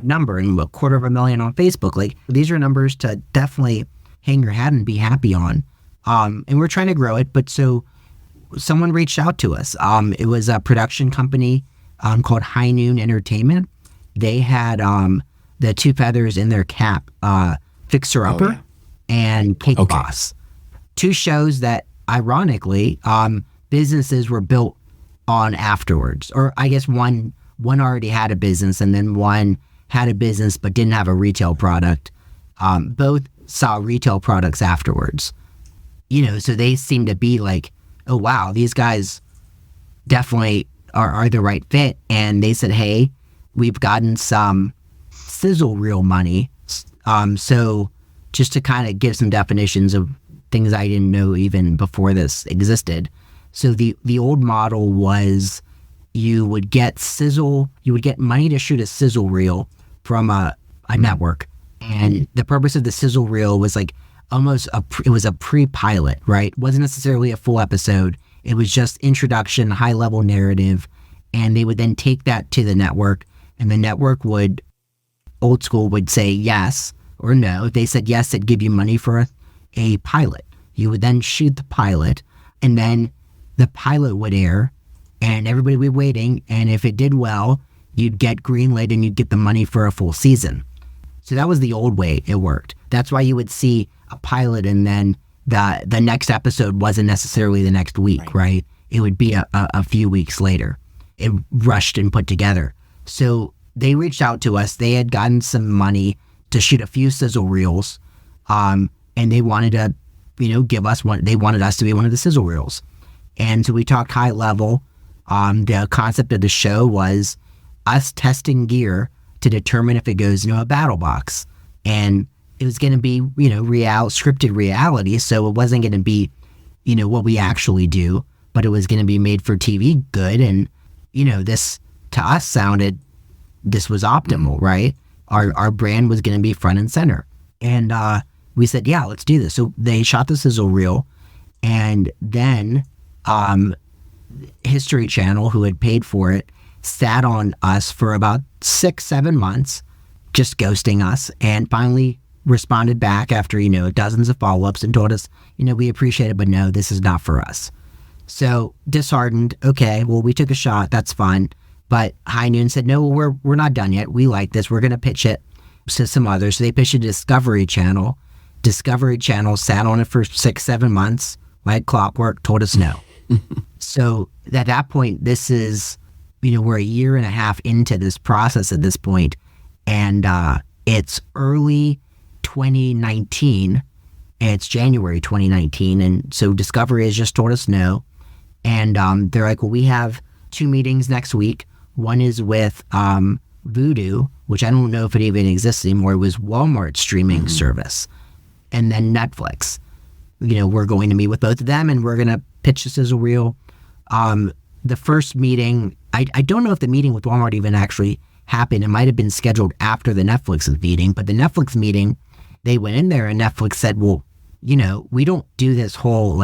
number, and 250,000 on Facebook. Like, these are numbers to definitely hang your hat and be happy on. And we're trying to grow it. But so someone reached out to us. It was a production company called High Noon Entertainment. They had the Two Feathers in Their Cap, Fixer Upper and Cake Boss. 2 shows that, ironically, businesses were built on afterwards. Or I guess one already had a business, and then one had a business but didn't have a retail product. Both saw retail products afterwards. So they seem to be like, oh wow, these guys definitely are the right fit. And they said, hey, we've gotten some sizzle reel money. So just to kind of give some definitions of things I didn't know even before this existed. So the old model was you would get money to shoot a sizzle reel from a network. And the purpose of the sizzle reel was like it was a pre-pilot, right? It wasn't necessarily a full episode. It was just introduction, high level narrative. And they would then take that to the network, and the network old school would say yes or no. If they said yes, they'd give you money for a pilot. You would then shoot the pilot, and then the pilot would air, and everybody would be waiting. And if it did well, you'd get greenlit and you'd get the money for a full season. So that was the old way it worked. That's why you would see a pilot, and then the next episode wasn't necessarily the next week, right? It would be a few weeks later. It rushed and put together. So they reached out to us. They had gotten some money to shoot a few sizzle reels, and they wanted to, give us one. They wanted us to be one of the sizzle reels. And so we talked high level. The concept of the show was us testing gear to determine if it goes into a battle box. And it was going to be, scripted reality. So it wasn't going to be, what we actually do, but it was going to be made for TV good. And, this to us this was optimal, right? Our brand was going to be front and center. And we said, yeah, let's do this. So they shot the sizzle reel, and then History Channel, who had paid for it, sat on us for about 6-7 months, just ghosting us, and finally responded back after, dozens of follow-ups and told us, we appreciate it, but no, this is not for us. So disheartened, okay, well, we took a shot, that's fine. But High Noon said, no, we're not done yet. We like this. We're going to pitch it to some others. So they pitched it to Discovery Channel. Discovery Channel sat on it for 6-7 months, like clockwork, told us no. So at that point, this is, we're a year and a half into this process at this point, and it's early 2019. It's January 2019, and so Discovery has just told us no. And they're like, well, we have 2 meetings next week. One is with Vudu, which I don't know if it even exists anymore. It was Walmart's streaming service. And then Netflix. We're going to meet with both of them, and we're going to pitch this as a reel. The first meeting, I don't know if the meeting with Walmart even actually happened. It might have been scheduled after the Netflix meeting, but the Netflix meeting, they went in there and Netflix said, well, we don't do this whole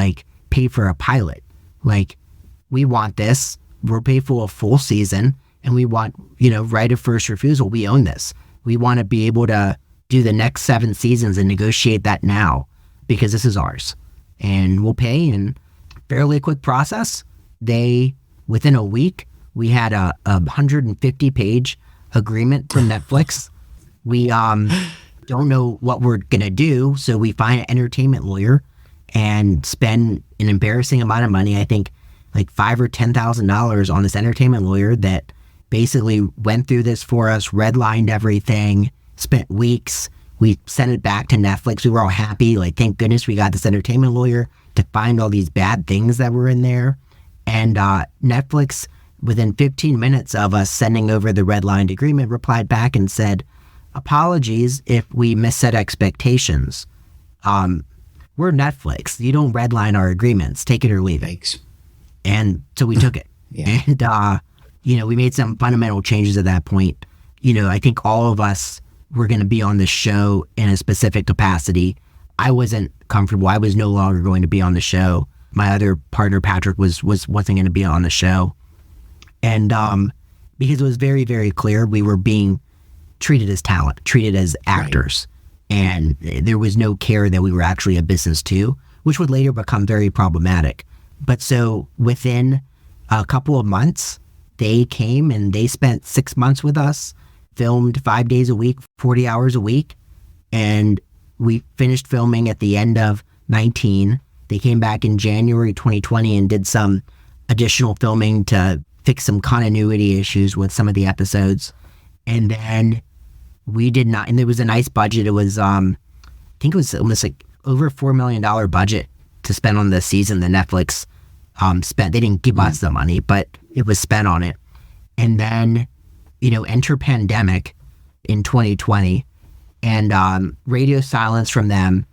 pay for a pilot. We want this. We'll pay for a full season, and we want, right of first refusal. We own this. We want to be able to do the next 7 seasons and negotiate that now, because this is ours. And we'll pay in fairly quick process. Within a week, we had a 150-page agreement from Netflix. We don't know what we're going to do, so we find an entertainment lawyer and spend an embarrassing amount of money, I think $5,000 or $10,000 on this entertainment lawyer that basically went through this for us, redlined everything, spent weeks. We sent it back to Netflix. We were all happy, thank goodness we got this entertainment lawyer to find all these bad things that were in there. And Netflix, within 15 minutes of us sending over the redlined agreement, replied back and said, apologies if we misset expectations. We're Netflix. You don't redline our agreements. Take it or leave it. Thanks. And so we took it. Yeah. And, we made some fundamental changes at that point. I think all of us were going to be on the show in a specific capacity. I wasn't comfortable. I was no longer going to be on the show. My other partner, Patrick, wasn't going to be on the show. And because it was very, very clear we were being treated as talent, treated as actors. Right. And there was no care that we were actually a business too, which would later become very problematic. But so within a couple of months, they came and they spent 6 months with us, filmed 5 days a week, 40 hours a week. And we finished filming at the end of 19. They came back in January 2020 and did some additional filming to fix some continuity issues with some of the episodes. And then we did not, and there was a nice budget. It was, I think it was almost over $4 million budget to spend on the season. The Netflix spent. They didn't give us the money, but it was spent on it. And then, enter pandemic in 2020 and radio silence from them.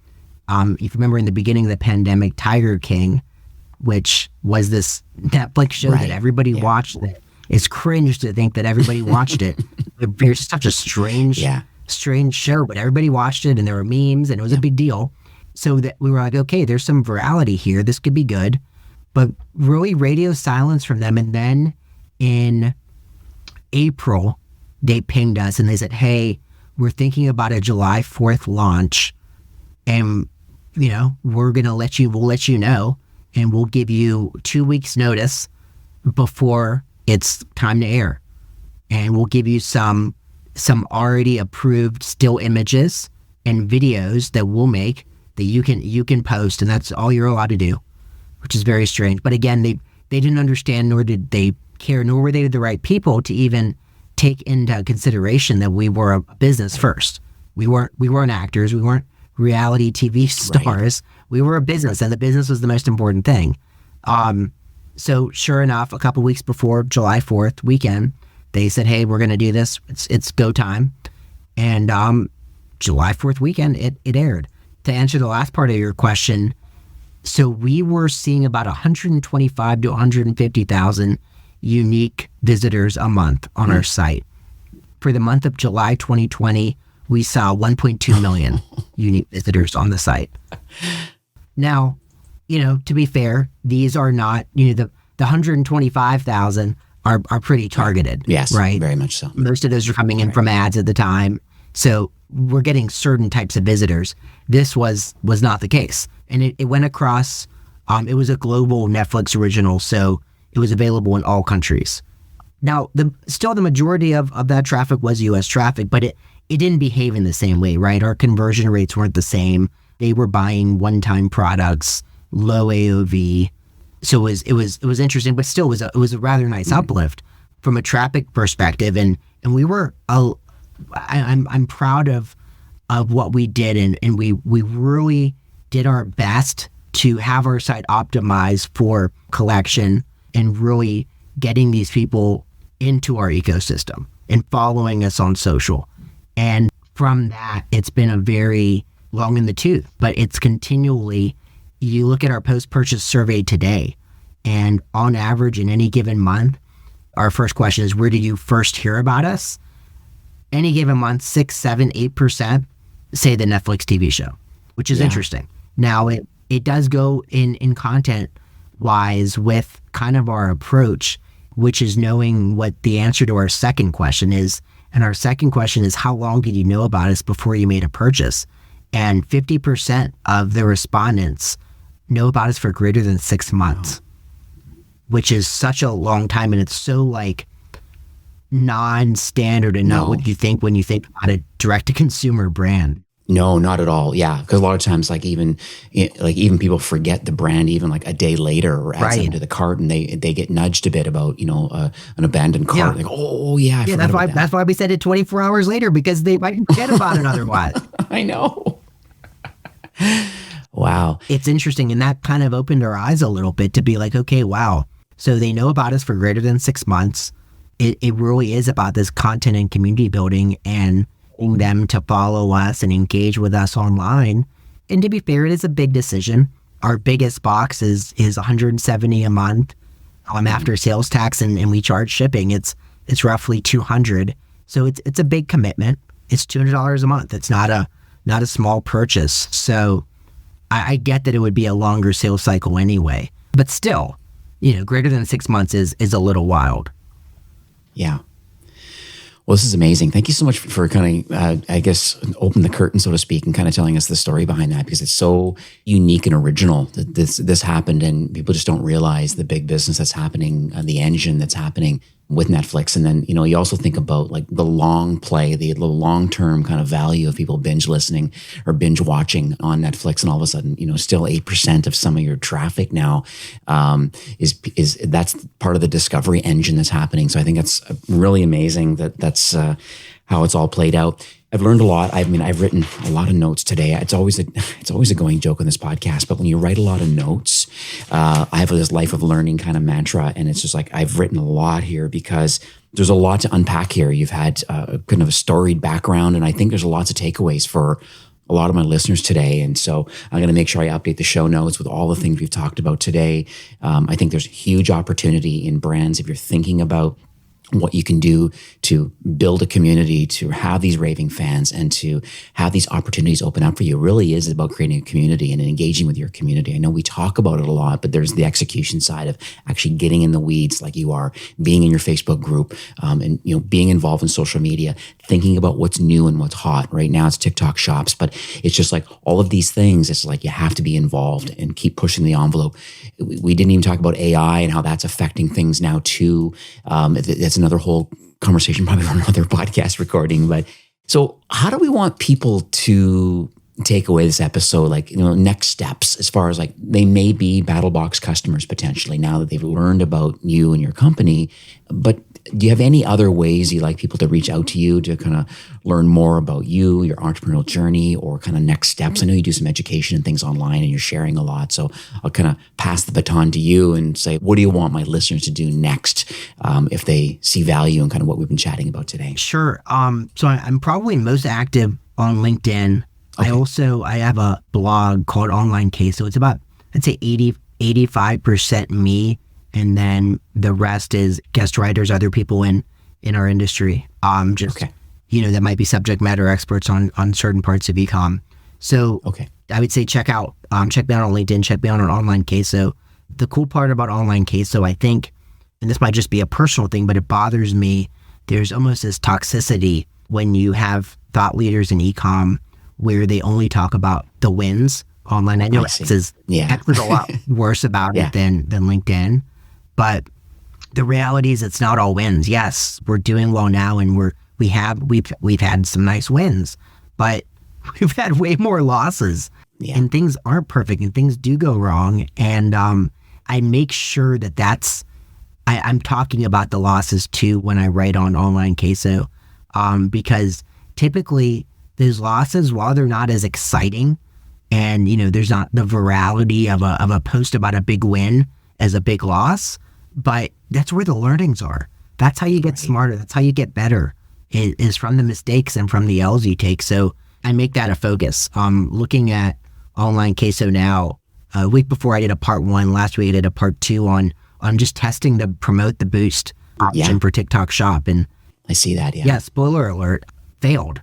If you remember in the beginning of the pandemic, Tiger King, which was this Netflix show that everybody watched. It's cringe to think that everybody watched it. It's such a strange show, but everybody watched it and there were memes and it was a big deal. So that we were like, okay, there's some virality here. This could be good. But really radio silence from them. And then in April, they pinged us and they said, hey, we're thinking about a July 4th launch. And, we'll let you know. And we'll give you 2 weeks notice before it's time to air. And we'll give you some already approved still images and videos that we'll make that you can post, and that's all you're allowed to do, which is very strange. But again, they didn't understand, nor did they care, nor were they the right people to even take into consideration that we were a business first. We weren't actors, we weren't reality TV stars. We were a business, and the business was the most important thing. So sure enough, a couple weeks before July 4th weekend, they said, hey, we're going to do this. It's go time. And July 4th weekend, it aired. To answer the last part of your question, so we were seeing about 125 to 150,000 unique visitors a month on our site. For the month of July 2020, we saw 1.2 million unique visitors on the site. Now, to be fair, these are not, the 125,000 are pretty targeted. Yes, right? Very much so. Most of those are coming in from ads at the time. So we're getting certain types of visitors. This was not the case. And it went across, it was a global Netflix original, so it was available in all countries. Now, still the majority of that traffic was U.S. traffic, but it didn't behave in the same way, right? Our conversion rates weren't the same. They were buying one-time products, low AOV. So it was interesting, but still it was a rather nice uplift from a traffic perspective. And we were, I'm proud of what we did. And we really did our best to have our site optimized for collection and really getting these people into our ecosystem and following us on social. And from that, it's been a very long in the tooth, but it's continually, you look at our post-purchase survey today, and on average in any given month, our first question is, where did you first hear about us? Any given month, 6, 7, 8% say the Netflix TV show, which is interesting. Now, it does go in content-wise with kind of our approach, which is knowing what the answer to our second question is. And our second question is, how long did you know about us before you made a purchase? And 50% of the respondents know about us for greater than 6 months, which is such a long time. And it's so non-standard and not what you think when you think about a direct-to-consumer brand. No, not at all. Yeah, because a lot of times, even people forget the brand even a day later, or add something to the cart, and they get nudged a bit about an abandoned cart. Yeah. Like, oh yeah, that's why we said it 24 hours later, because they might forget about it otherwise. I know. Wow, it's interesting, and that kind of opened our eyes a little bit to be like, okay, wow. So they know about us for greater than 6 months. It really is about this content and community building and them to follow us and engage with us online. And to be fair, it is a big decision. Our biggest box is $170 a month after sales tax, and we charge shipping. It's roughly $200. So it's a big commitment. It's $200 a month. It's not a small purchase. So I get that it would be a longer sales cycle anyway, but still, greater than 6 months is a little wild. Yeah. Well, this is amazing. Thank you so much for kind of, open the curtain, so to speak, and kind of telling us the story behind that, because it's so unique and original that this happened, and people just don't realize the big business that's happening, the engine that's happening with Netflix. And then, you also think about the long play, the long-term kind of value of people binge listening or binge watching on Netflix. And all of a sudden, still 8% of some of your traffic now is that's part of the discovery engine that's happening. So I think that's really amazing that's how it's all played out. I've learned a lot. I've written a lot of notes today. It's always a going joke on this podcast, but when you write a lot of notes, I have this life of learning kind of mantra, and it's just like I've written a lot here because there's a lot to unpack here. You've had kind of a storied background, and I think there's lots of takeaways for a lot of my listeners today. And so I'm going to make sure I update the show notes with all the things we've talked about today. I think there's huge opportunity in brands if you're thinking about what you can do to build a community, to have these raving fans, and to have these opportunities open up for you. It really is about creating a community and engaging with your community. I know we talk about it a lot, but there's the execution side of actually getting in the weeds like you are, being in your Facebook group, and being involved in social media, thinking about what's new and what's hot. Right now it's TikTok shops, but it's just like all of these things. It's like you have to be involved and keep pushing the envelope. We didn't even talk about AI and how that's affecting things now too. That's another whole conversation, probably for another podcast recording. But so how do we want people to take away this episode? Like, next steps as far as like they may be BattlBox customers potentially now that they've learned about you and your company. But do you have any other ways you like people to reach out to you to kind of learn more about you, your entrepreneurial journey, or kind of next steps? I know you do some education and things online and you're sharing a lot. So I'll kind of pass the baton to you and say, what do you want my listeners to do next if they see value in kind of what we've been chatting about today? Sure. So I'm probably most active on LinkedIn. Okay. I have a blog called Online Case. So it's about, I'd say 85% me. And then the rest is guest writers, other people in our industry. That might be subject matter experts on certain parts of e-com. So I would say check me out on LinkedIn, check me out on Online Queso. The cool part about Online Queso, I think, and this might just be a personal thing, but it bothers me, there's almost this toxicity when you have thought leaders in e-com where they only talk about the wins online. I know X is a lot worse about it than LinkedIn. But the reality is it's not all wins. Yes, we're doing well now and we've had some nice wins, but we've had way more losses and things aren't perfect and things do go wrong. And I make sure that I'm talking about the losses too when I write on Online Queso, because typically those losses, while they're not as exciting and there's not the virality of a post about a big win as a big loss, but that's where the learnings are. That's how you get smarter. That's how you get better, is from the mistakes and from the L's you take. So I make that a focus. Looking at Online Queso now, a week before I did a part 1, last week I did a part 2 on just testing the promote the boost option for TikTok shop. And I see that, spoiler alert, failed.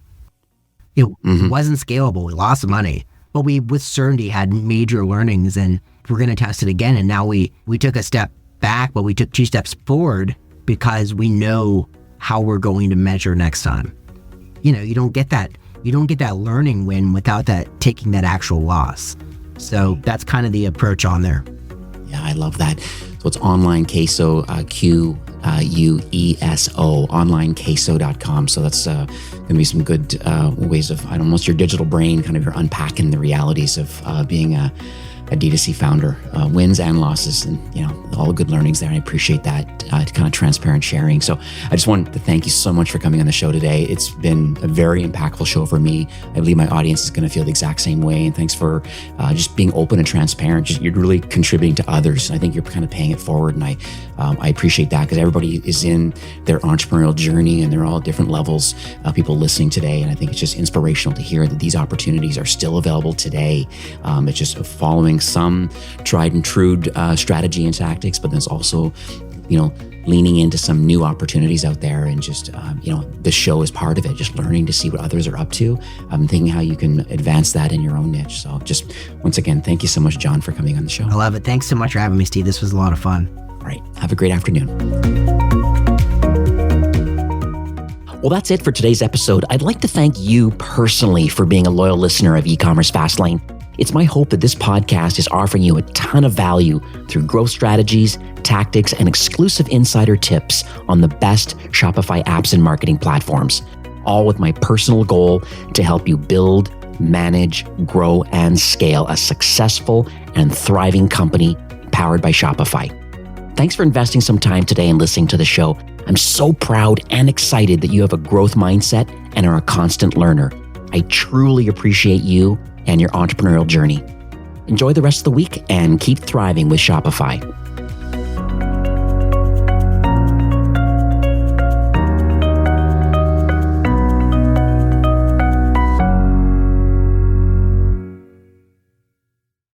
It wasn't scalable. We lost money, but we with certainty had major learnings and we're going to test it again. And now we took a step back, but we took 2 steps forward because we know how we're going to measure next time. You don't get that learning win without taking that actual loss. So that's kind of the approach on there. Yeah, I love that. So it's Online Queso, QUESO, onlinequeso.com. So that's going to be some good ways of, almost your digital brain, kind of you're unpacking the realities of being a D2C founder, wins and losses, and all the good learnings there. I appreciate that kind of transparent sharing. So I just wanted to thank you so much for coming on the show today. It's been a very impactful show for me. I believe my audience is going to feel the exact same way. And thanks for just being open and transparent. You're really contributing to others. I think you're kind of paying it forward, and I appreciate that because everybody is in their entrepreneurial journey and they're all at different levels. People listening today, and I think it's just inspirational to hear that these opportunities are still available today. It's just following some tried and true strategy and tactics, but there's also, leaning into some new opportunities out there, and just, the show is part of it, just learning to see what others are up to, thinking how you can advance that in your own niche. So just once again, thank you so much, John, for coming on the show. I love it. Thanks so much for having me, Steve. This was a lot of fun. All right. Have a great afternoon. Well, that's it for today's episode. I'd like to thank you personally for being a loyal listener of E-commerce Fastlane. It's my hope that this podcast is offering you a ton of value through growth strategies, tactics, and exclusive insider tips on the best Shopify apps and marketing platforms, all with my personal goal to help you build, manage, grow, and scale a successful and thriving company powered by Shopify. Thanks for investing some time today and listening to the show. I'm so proud and excited that you have a growth mindset and are a constant learner. I truly appreciate you and your entrepreneurial journey. Enjoy the rest of the week and keep thriving with Shopify.